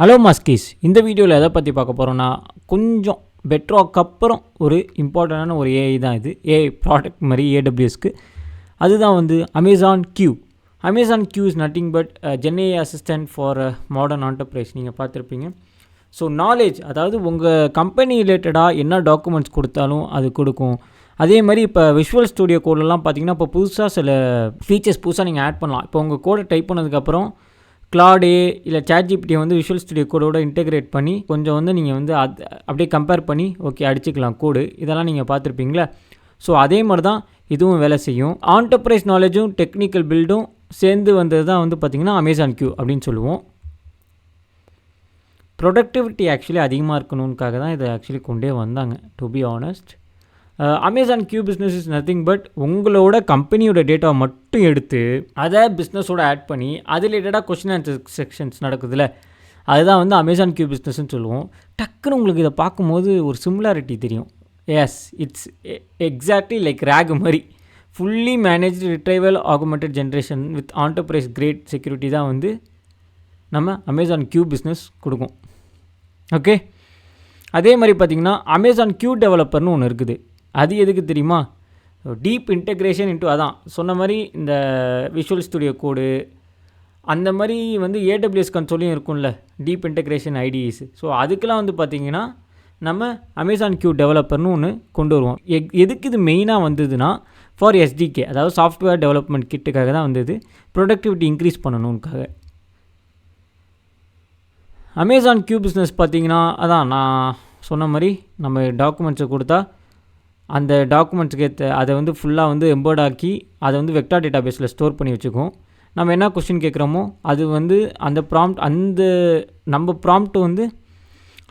Hello மாஸ்கீஸ், இந்த வீடியோவில் எதை பற்றி பார்க்க போகிறோன்னா, கொஞ்சம் பெட்ராக்கு அப்புறம் ஒரு இம்பார்ட்டண்டான ஒரு ஏஐ தான் இது. ஏஐ ப்ராடக்ட் மாதிரி ஏடபிள்யூஎஸ்க்கு. அதுதான் வந்து Amazon Q. Amazon Q is nothing but gen AI assistant for modern enterprise. நீங்கள் பார்த்துருப்பீங்க. ஸோ நாலேஜ், அதாவது உங்கள் கம்பெனி ரிலேட்டடாக என்ன டாக்குமெண்ட்ஸ் கொடுத்தாலும் அது கொடுக்கும். அதே மாதிரி இப்போ விஷுவல் ஸ்டுடியோ கோடெலாம் பார்த்தீங்கன்னா, இப்போ புதுசாக சில ஃபீச்சர்ஸ் புதுசாக நீங்கள் ஆட் பண்ணலாம். இப்போ உங்கள் கோடை டைப் பண்ணதுக்கப்புறம் கிளாடே இல்லை சாட்ஜிபிடியை வந்து விஷுவல் ஸ்டுடியோ கோடோட இன்டெகிரேட் பண்ணி கொஞ்சம் வந்து நீங்கள் வந்து அது அப்படியே கம்பேர் பண்ணி ஓகே அடிச்சுக்கலாம் கோடு. இதெல்லாம் நீங்கள் பார்த்துருப்பீங்களா? ஸோ அதே மாதிரி தான் இதுவும் வேலை செய்யும். ஆண்டர்பிரைஸ் நாலேஜும் டெக்னிக்கல் பில்டும் சேர்ந்து வந்தது தான் வந்து பார்த்திங்கன்னா அமேசான் கியூ அப்படின்னு சொல்லுவோம். ப்ரொடக்டிவிட்டி ஆக்சுவலி அதிகமாக இருக்கணுக்காக தான் இதை ஆக்சுவலி கொண்டே வந்தாங்க, to be honest. Amazon Q business is nothing but உங்களோட கம்பெனியோட டேட்டாவை மட்டும் எடுத்து அதை பிஸ்னஸோடு ஆட் பண்ணி அது ரிலேட்டடாக கொஸ்டின் ஆன்சர் செக்ஷன்ஸ் நடக்குதுல்ல, அதுதான் வந்து அமேசான் கியூ பிஸ்னஸ்ன்னு சொல்லுவோம். டக்குன்னு உங்களுக்கு இதை பார்க்கும்போது ஒரு சிமிலாரிட்டி தெரியும். Yes, it's exactly like RAG மாதிரி fully managed retrieval augmented generation with enterprise grade security தான் வந்து நம்ம அமேசான் கியூ பிஸ்னஸ் கொடுக்கும். ஓகே, அதே மாதிரி பார்த்திங்கன்னா அமேசான் கியூ டெவலப்பர்னு ஒன்று இருக்குது. அது எதுக்கு தெரியுமா? டீப் இன்டெக்ரேஷன் இன்ட்டு, அதான் சொன்ன மாதிரி இந்த விஷுவல் ஸ்டுடியோ கோடு அந்த மாதிரி வந்து ஏடபிள்யூஎஸ் கன்சோலையும் இருக்கும்ல, டீப் இன்டெக்ரேஷன் ஐடிஸ். ஸோ அதுக்கெலாம் வந்து பார்த்திங்கன்னா நம்ம அமேசான் கியூ டெவலப்பர்னு ஒன்று கொண்டு வருவோம். எதுக்கு இது மெயினாக வந்ததுன்னா, ஃபார் எஸ்டிகே, அதாவது சாஃப்ட்வேர் டெவலப்மெண்ட் கிட்டுக்காக தான் வந்தது. ப்ரொடக்டிவிட்டி இன்க்ரீஸ் பண்ணணுக்காக. அமேசான் கியூ பிஸ்னஸ் பார்த்திங்கன்னா, அதான் நான் சொன்ன மாதிரி நம்ம டாக்குமெண்ட்ஸை கொடுத்தா அந்த டாக்குமெண்ட்ஸுக்கு ஏற்ற அதை வந்து ஃபுல்லாக வந்து எம்பர்ட் ஆக்கி அதை வந்து வெக்டார் டேட்டா பேஸில் ஸ்டோர் பண்ணி வச்சுக்கும். நம்ம என்ன கொஸ்டின் கேட்குறோமோ அது வந்து அந்த ப்ராம்ப்ட், அந்த நம்ம ப்ராம்ப்ட் வந்து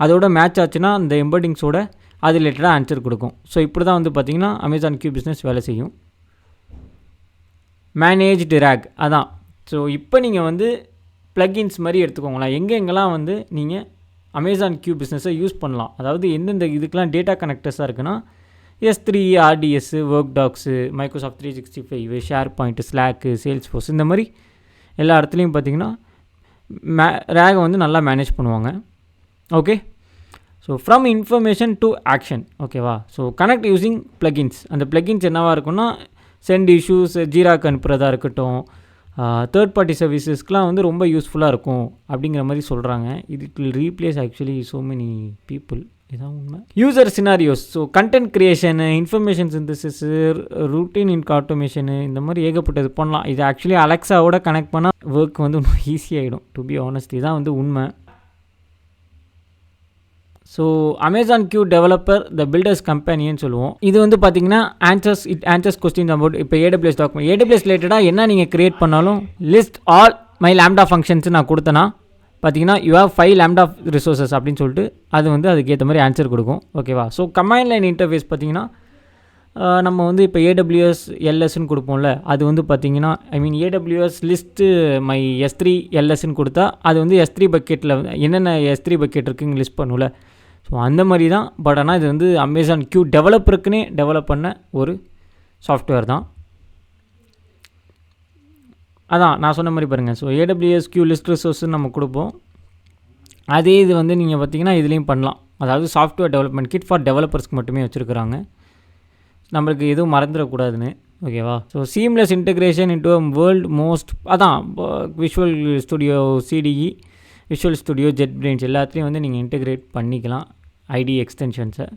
அதோட மேட்ச் ஆச்சுன்னா அந்த எம்பர்டிங்ஸோட அது ரிலேட்டடாக ஆன்சர் கொடுக்கும். ஸோ இப்படி தான் வந்து பார்த்திங்கன்னா அமேசான் கியூ பிஸ்னஸ் வேலை செய்யும். மேனேஜ்டு ரேக், அதான். ஸோ இப்போ நீங்கள் வந்து ப்ளக்இன்ஸ் மாதிரி எடுத்துக்கோங்களேன். எங்கெங்கெல்லாம் வந்து நீங்கள் அமேசான் கியூ பிஸ்னஸை யூஸ் பண்ணலாம், அதாவது எந்தெந்த இதுக்கெலாம் டேட்டா கனெக்டர்ஸாக இருக்குன்னா S3, RDS, work tax, Microsoft 365, share point, Slack, sales force, இந்த மாதிரி எல்லா இடத்துலையும் பார்த்திங்கன்னா ரேகை வந்து நல்லா மேனேஜ் பண்ணுவாங்க. Okay, so from information to action. ஓகேவா? So connect using plugins. அந்த ப்ளகின்ஸ் என்னவாக இருக்குன்னா, சென்ட் இஷ்யூஸ், ஜீராக்கு அனுப்புகிறதா இருக்கட்டும், தேர்ட் பார்ட்டி சர்வீசஸ்க்கெலாம் வந்து ரொம்ப யூஸ்ஃபுல்லாக இருக்கும் அப்படிங்கிற மாதிரி சொல்கிறாங்க. It will replace actually so many people. இதான் உண்மை. User scenarios, so content creation, information synthesis, routine automation, இந்த மாதிரி ஏகப்பட்டது பண்ணலாம். இது ஆக்சுவலி அலெக்ஸாவோட கனெக்ட் பண்ணால் ஒர்க் வந்து இன்னும் ஈஸியாகிடும், டு பி ஆனஸ்ட். இதுதான் வந்து உண்மை. So Amazon Q developer the builders கம்பெனின்னு சொல்லுவோம். இது வந்து பார்த்திங்கன்னா ஆன்சர்ஸ் கொஸ்டின் அபவுட் இப்போ ஏடபிள்யூஎஸ் டாக்குமெண்ட். ஏடபிள்யூஎஸ் ரிலேட்டடாக என்ன நீங்கள் க்ரியேட் பண்ணாலும் list all my lambda functions நான் கொடுத்தேன்னா பார்த்திங்கன்னா யூ ஹேவ் 5 லேம்டா ரிசோர்ஸஸ் அப்படின்னு சொல்லிட்டு அது வந்து அதுக்கேற்ற மாதிரி ஆன்சர் கொடுக்கும். ஓகேவா? ஸோ கமாண்ட் லைன் இன்டர்ஃபேஸ் பார்த்திங்கன்னா நம்ம வந்து இப்போ ஏடபிள்யூஎஸ் எல்எஸ்ன்னு கொடுப்போம்ல, அது வந்து பார்த்திங்கன்னா ஏடபிள்யூஎஸ் லிஸ்ட்டு மை S3 எல்எஸ்ன்னு கொடுத்தா அது வந்து S3 பக்கெட்டில் என்னென்ன S3 பக்கெட் இருக்குங்க லிஸ்ட் பண்ணும்ல. ஸோ அந்த மாதிரி தான். பட் ஆனால் இது வந்து அமேசான் கியூ டெவலப்பருக்குன்னே டெவலப் பண்ண ஒரு சாஃப்ட்வேர் தான். அதான் நான் சொன்ன மாதிரி பாருங்கள். ஸோ ஏடபிள்யூஎஸ் கியூ லிஸ்ட் ரிசோர்ஸ்ன்னு நம்ம கொடுப்போம். அதே இது வந்து நீங்கள் பார்த்திங்கன்னா இதுலேயும் பண்ணலாம். அதாவது சாஃப்ட்வேர் டெவலப்மெண்ட் கிட் ஃபார் டெவலப்பர்ஸ்க்கு மட்டுமே வச்சுருக்குறாங்க, நம்மளுக்கு எதுவும் மறந்துடக்கூடாதுன்னு. ஓகேவா? So seamless integration into world most, அதான் visual studio CDE, visual studio, JetBrains எல்லாத்துலேயும் வந்து நீங்கள் இன்டெகிரேட் பண்ணிக்கலாம் ஐடி எக்ஸ்டென்ஷன்ஸை.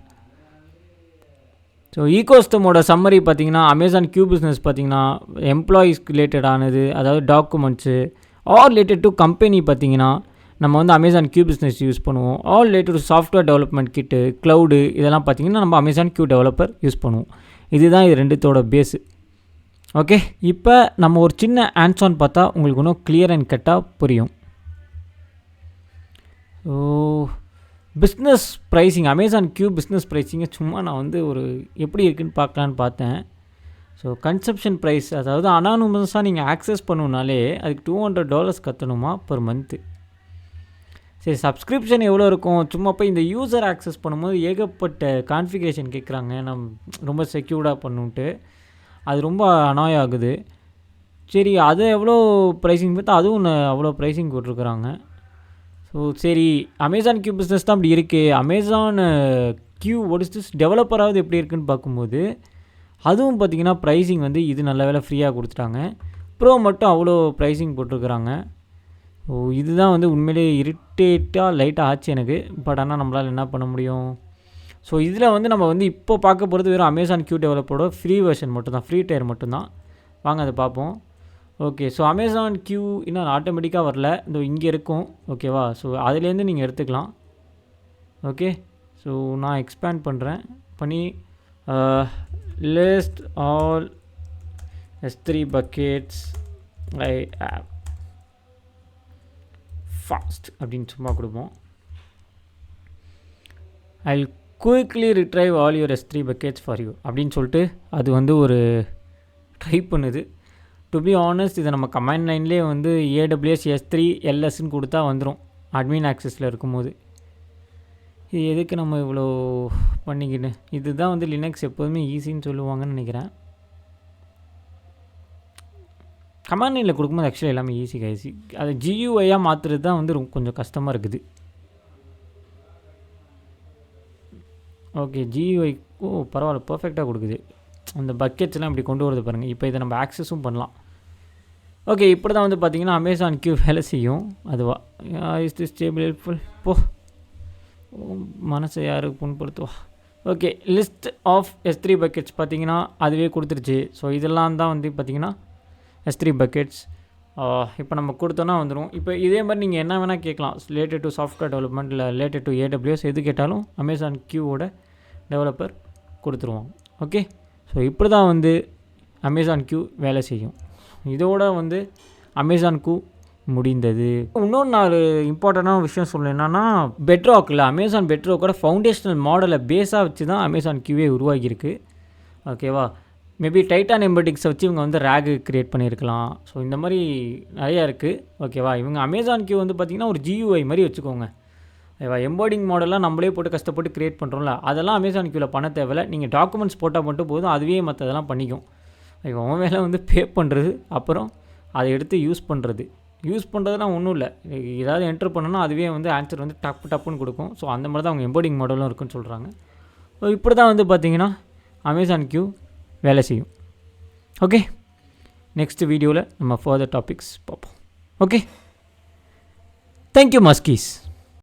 ஸோ ஈகோசிஸ்டமோட சம்மரி பார்த்திங்கன்னா அமேசான் கியூ பிஸ்னஸ் பார்த்திங்கன்னா எம்ப்ளாயீஸ் ரிலேட்டடானது, அதாவது documents all related to company பார்த்திங்கன்னா நம்ம வந்து அமேசான் கியூ பிஸ்னஸ் யூஸ் பண்ணுவோம். All related to software development kit, cloud, இதெல்லாம் பார்த்திங்கன்னா நம்ம அமேசான் கியூ டெவலப்பர் யூஸ் பண்ணுவோம். இதுதான் இது ரெண்டுத்தோட பேஸு. ஓகே, இப்போ நம்ம ஒரு சின்ன ஆன்சர் பார்த்தா உங்களுக்கு இன்னும் கிளியர் அண்ட் கட்டாக புரியும். So business pricing, Amazon Q business ப்ரைஸிங்கை சும்மா நான் வந்து ஒரு எப்படி இருக்குதுன்னு பார்க்கலான்னு பார்த்தேன். ஸோ கன்சப்ஷன் ப்ரைஸ், அதாவது அனானிமஸாக நீங்கள் ஆக்சஸ் பண்ணணுனாலே அதுக்கு $200 கட்டணுமா பர் மந்த்து. சரி, சப்ஸ்கிரிப்ஷன் எவ்வளோ இருக்கும்? சும்மா போய் இந்த யூசர் ஆக்சஸ் பண்ணும்போது ஏகப்பட்ட கான்ஃபிகரேஷன் கேட்குறாங்க, நம்ம ரொம்ப செக்யூர்டாக பண்ணுன்ட்டு. அது ரொம்ப அனாய் ஆகுது. சரி, அது எவ்வளோ ப்ரைஸிங் பார்த்தா அதுவும் அவ்வளோ ப்ரைஸிங் போட்டிருக்குறாங்க. ஸோ சரி, அமேசான் கியூ பிஸ்னஸ் தான் அப்படி இருக்குது. அமேசான் கியூ ஒடிஸ்டிஸ் டெவலப்பராவது எப்படி இருக்குன்னு பார்க்கும்போது அதுவும் பார்த்திங்கன்னா ப்ரைஸிங் வந்து இது நல்ல வேலை ஃப்ரீயாக கொடுத்துட்டாங்க. ப்ரோ மட்டும் அவ்வளோ ப்ரைஸிங் போட்டிருக்கிறாங்க. ஸோ இதுதான் வந்து உண்மையிலே இரிட்டேட்டாக லைட்டாக ஆச்சு எனக்கு. பட் ஆனால் நம்மளால் என்ன பண்ண முடியும்? ஸோ இதில் வந்து நம்ம வந்து இப்போ பார்க்க போகிறது வெறும் அமேசான் கியூ டெவலப்பரோட ஃப்ரீ வெர்ஷன் மட்டும்தான், ஃப்ரீ டயர் மட்டும்தான். வாங்க அதை பார்ப்போம். ஓகே, ஸோ அமேசான் கியூ இன்னும் ஆட்டோமேட்டிக்காக வரல, இந்த இங்கே இருக்கும். ஓகேவா? ஸோ அதுலேருந்து நீங்கள் எடுத்துக்கலாம். ஓகே, ஸோ நான் எக்ஸ்பேண்ட் பண்ணுறேன். பண்ணி லிஸ்ட் ஆல் S3 பக்கெட்ஸ் ஐ ஆப் ஃபாஸ்ட் அப்படின்னு சும்மா கொடுப்போம். I quickly retrieve all your S3 buckets for you அப்படின்னு சொல்லிட்டு அது வந்து ஒரு ட்ரை பண்ணுது. டு பி ஆனஸ்ட் இதை நம்ம கமாண்ட் லைன்லேயே வந்து AWS S3 LSன்னு கொடுத்தா வந்துடும் அட்மின் ஆக்சஸில் இருக்கும்போது. இது எதுக்கு நம்ம இவ்வளோ பண்ணிக்கிட்டு? இதுதான் வந்து லினக்ஸ் எப்போதுமே ஈஸின்னு சொல்லுவாங்கன்னு நினைக்கிறேன். கமாண்ட் லைனில் கொடுக்கும்போது ஆக்சுவலி எல்லாமே ஈஸி. அது GUIயாக மாற்றுறது தான் வந்து கொஞ்சம் கஷ்டமாக இருக்குது. ஓகே, GUI பரவாயில்ல, பர்ஃபெக்டாக கொடுக்குது. அந்த பக்கெட்ஸ்லாம் இப்படி கொண்டு வரது பாருங்கள். இப்போ இதை நம்ம ஆக்சஸும் பண்ணலாம். ஓகே, இப்படி தான் வந்து பார்த்திங்கன்னா அமேசான் கியூ வேலை செய்யும். அதுவா இஸ் திஸ் ஸ்டேபிள் ஹெல்ப்ஃபுல்? மனசை யாருக்கு புண்படுத்துவா? Okay, list of S3 buckets பார்த்திங்கன்னா அதுவே கொடுத்துருச்சு. ஸோ இதெல்லாம் தான் வந்து பார்த்திங்கன்னா S3 பக்கெட்ஸ். இப்போ நம்ம கொடுத்தோன்னா வந்துடும். இப்போ இதே மாதிரி நீங்கள் என்ன வேணால் கேட்கலாம், ரிலேட்டட் டு சாஃப்ட்வேர் டெவலப்மெண்ட் இல்லை ரிலேட்டட் டு AWS எது கேட்டாலும் அமேசான் கியூவோட டெவலப்பர் கொடுத்துருவாங்க. ஓகே, ஸோ இப்படி தான் வந்து அமேசான் கியூ வேலை செய்யும். இதோட வந்து அமேசான் கியூ முடிந்தது. இன்னொன்று நான் ஒரு இம்பார்ட்டண்டான விஷயம் சொல்லணும். என்னென்னா பெட்ராக்கில் அமேசான் பெட்ராக்கோட ஃபவுண்டேஷனல் மாடலை பேஸாக வச்சு தான் அமேசான் கியூவே உருவாகியிருக்கு. ஓகேவா? மேபி டைட்டான் எம்பெடிக்ஸை வச்சு இவங்க வந்து ரேகு க்ரியேட் பண்ணியிருக்கலாம். ஸோ இந்த மாதிரி நிறையா இருக்குது. ஓகேவா? இவங்க அமேசான் கியூ வந்து பார்த்திங்கன்னா ஒரு GUI மாதிரி வச்சுக்கோங்க. ஓகேவா? எம்போர்டிங் மாடல்லாம் நம்மளே போட்டு கஷ்டப்பட்டு க்ரியேட் பண்ணுறோம்ல, அதெல்லாம் அமேசான் கியூவில் பண்ண தேவையில்லை. நீங்கள் டாக்குமெண்ட்ஸ் போட்டால் மட்டும் போதும், அதுவே மற்றதெல்லாம் பண்ணிக்கும். உன் வேலை வந்து பே பண்ணுறது, அப்புறம் அதை எடுத்து யூஸ் பண்ணுறதுலாம் ஒன்றும் இல்லை. ஏதாவது என்ட்ரு பண்ணணும்னா அதுவே வந்து ஆன்சர் வந்து டப்புன்னு கொடுக்கும். ஸோ அந்த மாதிரி தான் அவங்க எம்போர்டிங் மாடலும் இருக்குன்னு சொல்கிறாங்க. ஸோ இப்படி தான் வந்து பார்த்திங்கன்னா அமேசான் கியூ வேலை செய்யும். ஓகே, நெக்ஸ்ட் வீடியோவில் நம்ம ஃபர்தர் டாபிக்ஸ் பார்ப்போம். Okay, thank you மஸ்கீஸ்.